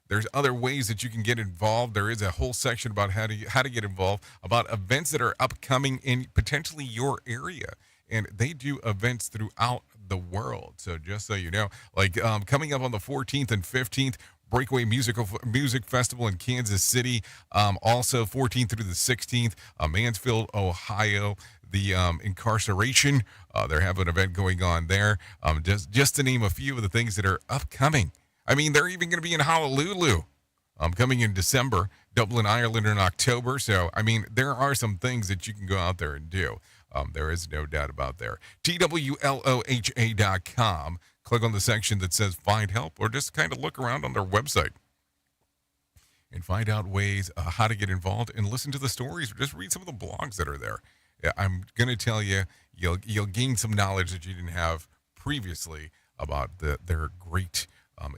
there's other ways that you can get involved. There is a whole section about how to get involved, about events that are upcoming in potentially your area. And they do events throughout the world. So just so you know, like coming up on the 14th and 15th, Breakaway Music Festival in Kansas City. Also 14th through the 16th, Mansfield, Ohio. The incarceration, they're having an event going on there. Just to name a few of the things that are upcoming. I mean, they're even going to be in Honolulu coming in December, Dublin, Ireland in October. So, I mean, there are some things that you can go out there and do. There is no doubt about there. twloha.com. Click on the section that says Find Help, or just kind of look around on their website and find out ways how to get involved and listen to the stories, or just read some of the blogs that are there. Yeah, I'm going to tell you, you'll gain some knowledge that you didn't have previously about their great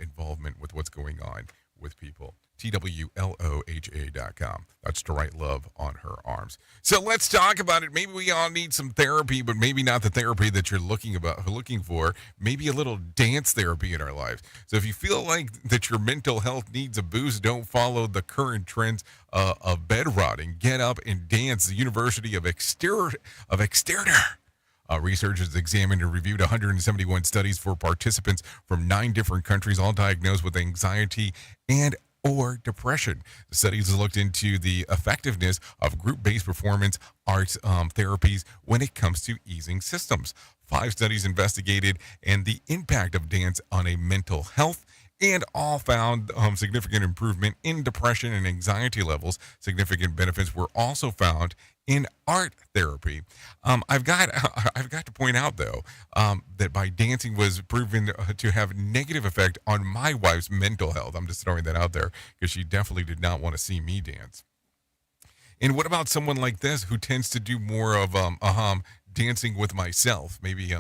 involvement with what's going on with people. twloha.com. That's To Write Love on Her Arms. So let's talk about it. Maybe we all need some therapy, but maybe not the therapy that you're looking for. Maybe a little dance therapy in our lives. So if you feel like that your mental health needs a boost, don't follow the current trends of bed rotting. Get up and dance. The University of Exeter. Researchers examined and reviewed 171 studies for participants from 9 different countries, all diagnosed with anxiety and or depression. The studies looked into the effectiveness of group-based performance arts therapies when it comes to easing systems. 5 studies investigated and the impact of dance on a mental health, and all found significant improvement in depression and anxiety levels. Significant benefits were also found in art therapy. I've got to point out, though, that by dancing was proven to have negative effect on my wife's mental health. I'm just throwing that out there because she definitely did not want to see me dance. And what about someone like this who tends to do more of dancing with myself? Maybe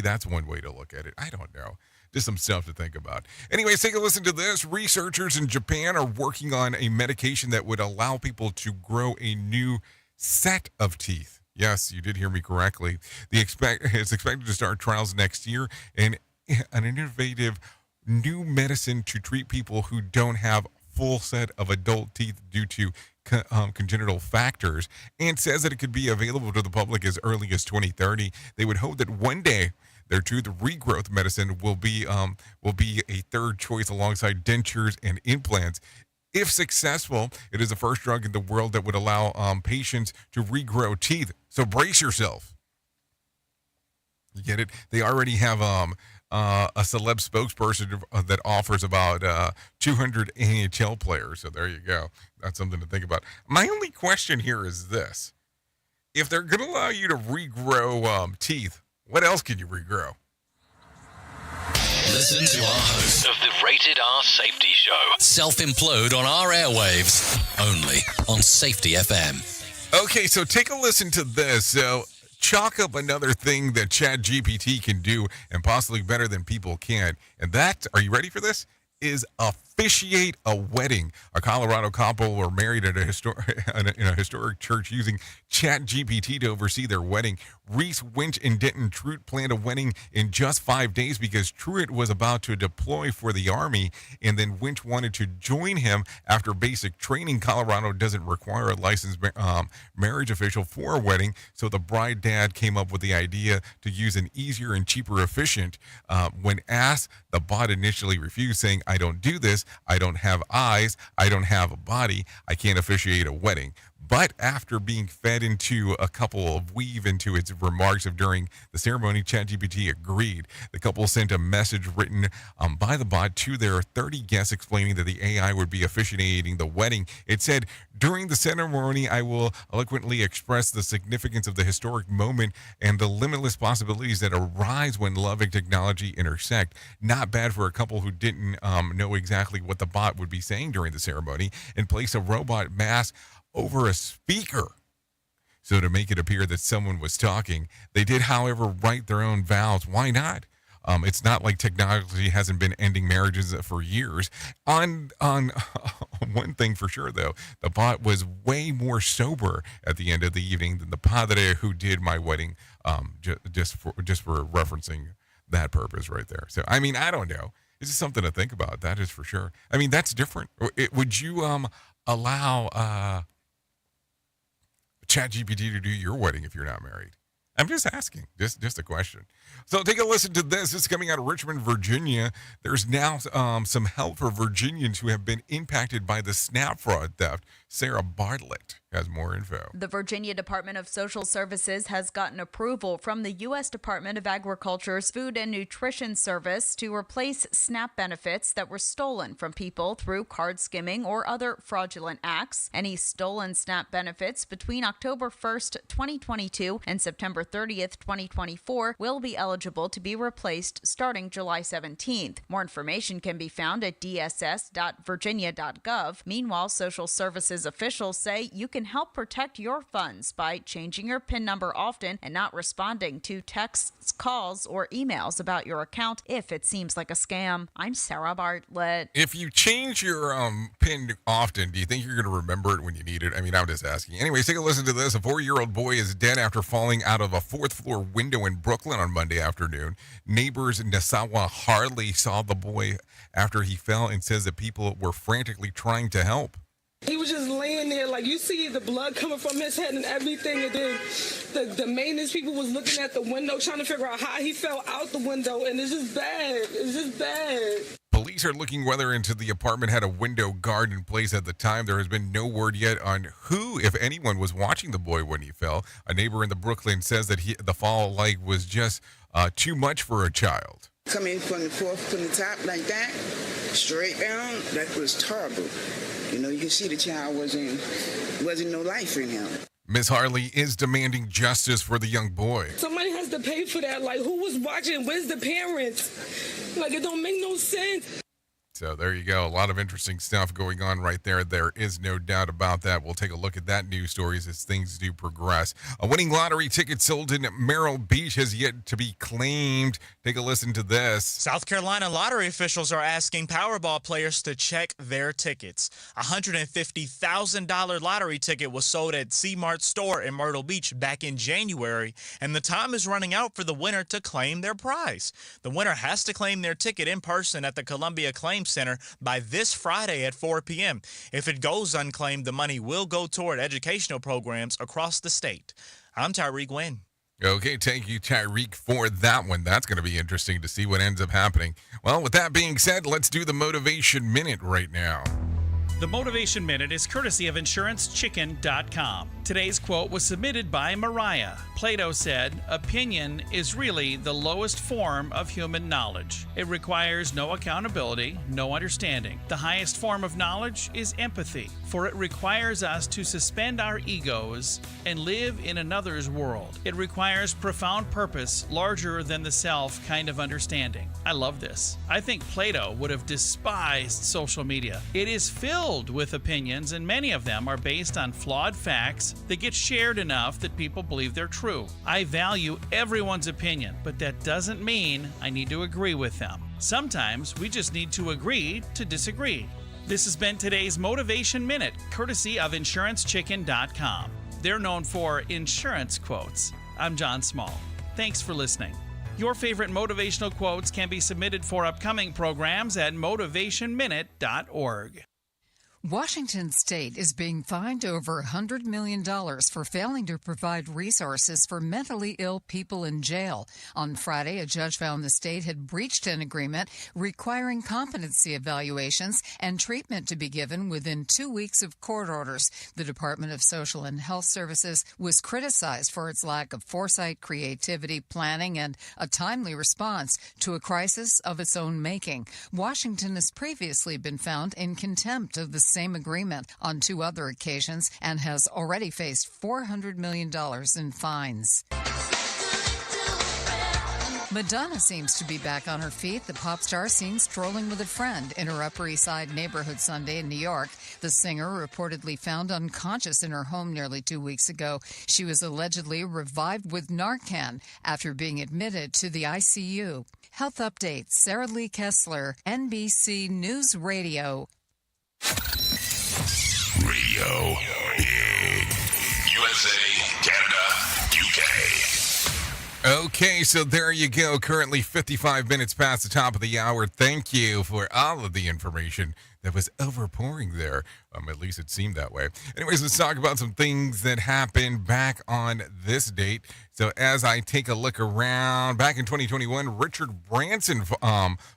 that's one way to look at it. I don't know. Just some stuff to think about. Anyways, take a listen to this. Researchers in Japan are working on a medication that would allow people to grow a new set of teeth. Yes, you did hear me correctly. It's expected to start trials next year, and an innovative new medicine to treat people who don't have full set of adult teeth due to congenital factors, and says that it could be available to the public as early as 2030. They would hope that one day their tooth regrowth medicine will be a third choice alongside dentures and implants. If successful, it is the first drug in the world that would allow patients to regrow teeth. So brace yourself. You get it? They already have a celeb spokesperson that offers about 200 NHL players. So there you go. That's something to think about. My only question here is this. If they're going to allow you to regrow teeth, what else can you regrow? Listen to our host of the Rated R Safety Show. Self-implode on our airwaves. Only on Safety FM. Okay, so take a listen to this. So chalk up another thing that ChatGPT can do, and possibly better than people can. And that, are you ready for this? Is officiate a wedding. A Colorado couple were married at in a historic church using ChatGPT to oversee their wedding. Reese, Winch, and Denton Truitt planned a wedding in just 5 days because Truitt was about to deploy for the Army, and then Winch wanted to join him after basic training. Colorado doesn't require a licensed marriage official for a wedding, so the bride dad came up with the idea to use an easier and cheaper efficient. When asked, the bot initially refused, saying, "I don't do this. I don't have eyes. I don't have a body. I can't officiate a wedding." But after being fed into a couple of weave into its remarks of during the ceremony, ChatGPT agreed. The couple sent a message written by the bot to their 30 guests explaining that the AI would be officiating the wedding. It said, "During the ceremony, I will eloquently express the significance of the historic moment and the limitless possibilities that arise when love and technology intersect." Not bad for a couple who didn't know exactly what the bot would be saying during the ceremony, and place a robot mask over a speaker. So to make it appear that someone was talking, they did, however, write their own vows. Why not? It's not like technology hasn't been ending marriages for years. On one thing for sure, though, the bot was way more sober at the end of the evening than the padre who did my wedding, just for referencing that purpose right there. So, I mean, I don't know. It's just something to think about. That is for sure. I mean, that's different. Would you allow ChatGPT to do your wedding if you're not married? I'm just asking, just a question. So take a listen to this. This is coming out of Richmond, Virginia. There's now some help for Virginians who have been impacted by the SNAP fraud theft. Sarah Bartlett has more info. The Virginia Department of Social Services has gotten approval from the U.S. Department of Agriculture's Food and Nutrition Service to replace SNAP benefits that were stolen from people through card skimming or other fraudulent acts. Any stolen SNAP benefits between October 1st, 2022 and September 30th, 2024 will be eligible to be replaced starting July 17th. More information can be found at dss.virginia.gov. Meanwhile, Social Services officials say you can help protect your funds by changing your PIN number often and not responding to texts, calls, or emails about your account if it seems like a scam. I'm Sarah Bartlett. If you change your PIN often, do you think you're going to remember it when you need it? I mean, I'm just asking. Anyways, take a listen to this. A 4-year-old boy is dead after falling out of a 4th-floor window in Brooklyn on Monday afternoon. Neighbors in Nassau Harley saw the boy after he fell and says that people were frantically trying to help. He was just laying there, like you see the blood coming from his head and everything, and then the maintenance people was looking at the window trying to figure out how he fell out the window, and it's just bad. It's just bad. Police are looking whether into the apartment had a window guard in place at the time. There has been no word yet on who, if anyone, was watching the boy when he fell. A neighbor in the Brooklyn says that the fall was just too much for a child. Coming from the top like that, straight down, that was terrible. You know, you can see the child wasn't no life in him. Ms. Harley is demanding justice for the young boy. Somebody has to pay for that. Like, who was watching? Where's the parents? Like, it don't make no sense. So there you go. A lot of interesting stuff going on right there. There is no doubt about that. We'll take a look at that news stories as things do progress. A winning lottery ticket sold in Merrill Beach has yet to be claimed. Take a listen to this. South Carolina lottery officials are asking Powerball players to check their tickets. A $150,000 lottery ticket was sold at C-Mart store in Myrtle Beach back in January, and the time is running out for the winner to claim their prize. The winner has to claim their ticket in person at the Columbia Claims Center by this Friday at 4 p.m. If it goes unclaimed, the money will go toward educational programs across the state. I'm Tyreek Wynn. Okay, thank you, Tyreek, for that one. That's going to be interesting to see what ends up happening. Well, with that being said, let's do the Motivation Minute right now. The Motivation Minute is courtesy of InsuranceChicken.com. Today's quote was submitted by Mariah. Plato said, "Opinion is really the lowest form of human knowledge. It requires no accountability, no understanding. The highest form of knowledge is empathy, for it requires us to suspend our egos and live in another's world. It requires profound purpose, larger than the self kind of understanding." I love this. I think Plato would have despised social media. It is filled with opinions, and many of them are based on flawed facts that get shared enough that people believe they're true. I value everyone's opinion, but that doesn't mean I need to agree with them. Sometimes we just need to agree to disagree. This has been today's Motivation Minute, courtesy of InsuranceChicken.com. They're known for insurance quotes. I'm John Small. Thanks for listening. Your favorite motivational quotes can be submitted for upcoming programs at motivationminute.org. Washington State is being fined over $100 million for failing to provide resources for mentally ill people in jail. On Friday, a judge found the state had breached an agreement requiring competency evaluations and treatment to be given within 2 weeks of court orders. The Department of Social and Health Services was criticized for its lack of foresight, creativity, planning, and a timely response to a crisis of its own making. Washington has previously been found in contempt of the same agreement on 2 other occasions and has already faced $400 million in fines. Madonna seems to be back on her feet. The pop star seen strolling with a friend in her Upper East Side neighborhood Sunday in New York. The singer reportedly found unconscious in her home nearly 2 weeks ago. She was allegedly revived with Narcan after being admitted to the ICU. Health update, Sarah Lee Kessler, NBC News Radio. Radio Big. USA, Canada, UK. Okay, so there you go. Currently 55 minutes past the top of the hour. Thank you for all of the information that was overpouring there. At least it seemed that way. Anyways, let's talk about some things that happened back on this date. So as I take a look around, back in 2021, Richard Branson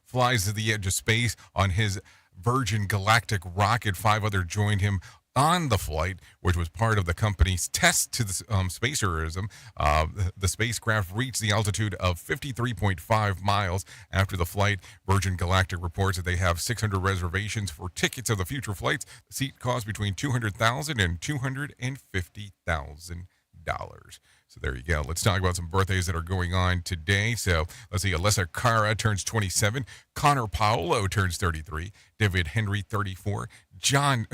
flies to the edge of space on his Virgin Galactic rocket. 5 others joined him on the flight, which was part of the company's test to the space tourism. The spacecraft reached the altitude of 53.5 miles after the flight. Virgin Galactic reports that they have 600 reservations for tickets of the future flights. The seat costs between $200,000 and $250,000. So there you go. Let's talk about some birthdays that are going on today. So let's see. Alyssa Cara turns 27. Connor Paolo turns 33. David Henry, 34. Joanne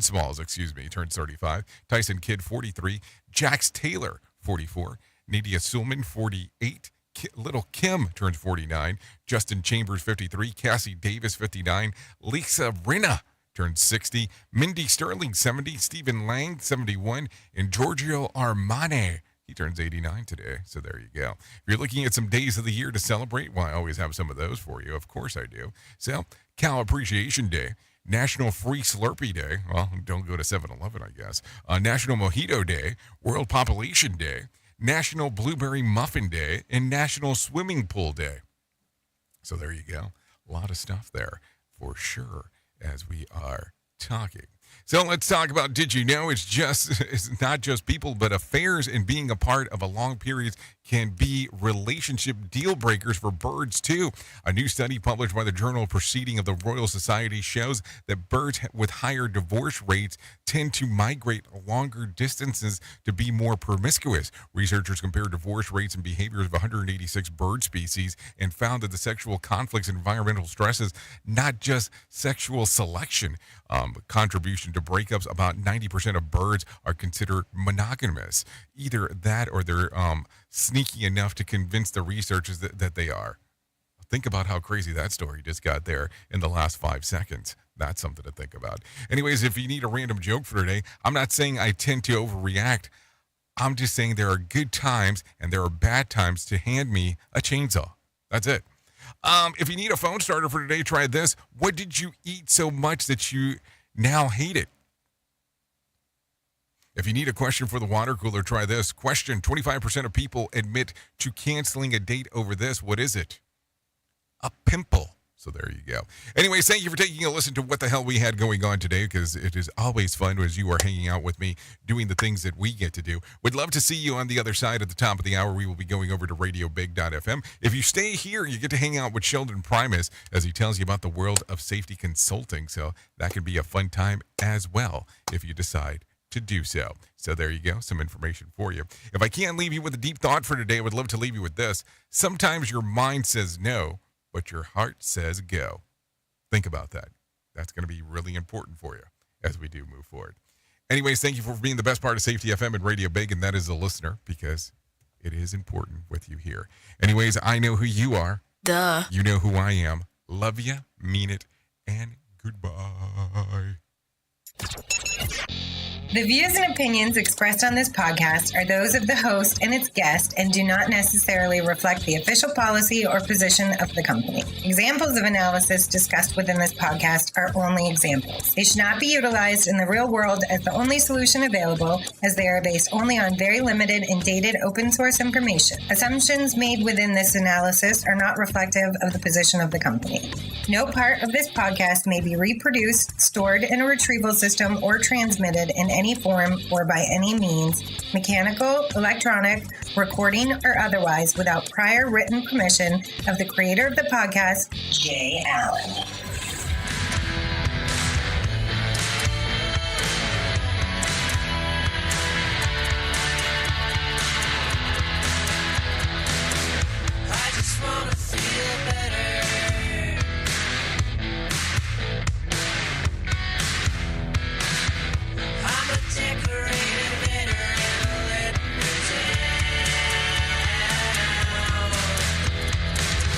Smalls, turns 35. Tyson Kidd, 43. Jax Taylor, 44. Nadia Suleman, 48. Little Kim turns 49. Justin Chambers, 53. Cassie Davis, 59. Lisa Rinna turns 60. Mindy Sterling, 70. Stephen Lang, 71. And Giorgio Armani, he turns 89 today. So there you go. If you're looking at some days of the year to celebrate, well, I always have some of those for you. Of course I do. So, Cow Appreciation Day. National Free Slurpee Day. Well, don't go to 7-Eleven, I guess. National Mojito Day. World Population Day. National Blueberry Muffin Day. And National Swimming Pool Day. So there you go. A lot of stuff there for sure as we are talking. So let's talk about, did you know it's not just people, but affairs and being a part of a long period can be relationship deal breakers for birds too. A new study published by the Journal Proceeding of the Royal Society shows that birds with higher divorce rates tend to migrate longer distances to be more promiscuous. Researchers compared divorce rates and behaviors of 186 bird species and found that the sexual conflicts and environmental stresses, not just sexual selection, contribution to breakups. About 90% of birds are considered monogamous. Either that or they're sneaky enough to convince the researchers that they are. Think about how crazy that story just got there in the last 5 seconds. That's something to think about. Anyways, if you need a random joke for today, I'm not saying I tend to overreact. I'm just saying there are good times and there are bad times to hand me a chainsaw. That's it. If you need a phone starter for today, try this. What did you eat so much that you now hate it? If you need a question for the water cooler, try this. Question: 25% of people admit to canceling a date over this. What is it? A pimple. So there you go. Anyways, thank you for taking a listen to what the hell we had going on today, because it is always fun as you are hanging out with me, doing the things that we get to do. Would love to see you on the other side at the top of the hour. We will be going over to radiobig.fm. If you stay here, you get to hang out with Sheldon Primus as he tells you about the world of safety consulting. So that could be a fun time as well if you decide to do so. So there you go, some information for you. If I can't leave you with a deep thought for today, I would love to leave you with this. Sometimes your mind says no, but your heart says go. Think about that. That's going to be really important for you as we do move forward. Anyways, thank you for being the best part of Safety FM and Radio Big, and that is the listener, because it is important with you here. Anyways, I know who you are. Duh. You know who I am. Love you, mean it, and goodbye. The views and opinions expressed on this podcast are those of the host and its guest and do not necessarily reflect the official policy or position of the company. Examples of analysis discussed within this podcast are only examples. They should not be utilized in the real world as the only solution available, as they are based only on very limited and dated open source information. Assumptions made within this analysis are not reflective of the position of the company. No part of this podcast may be reproduced, stored in a retrieval system, or transmitted in any form or by any means, mechanical, electronic, recording, or otherwise, without prior written permission of the creator of the podcast, Jay Allen.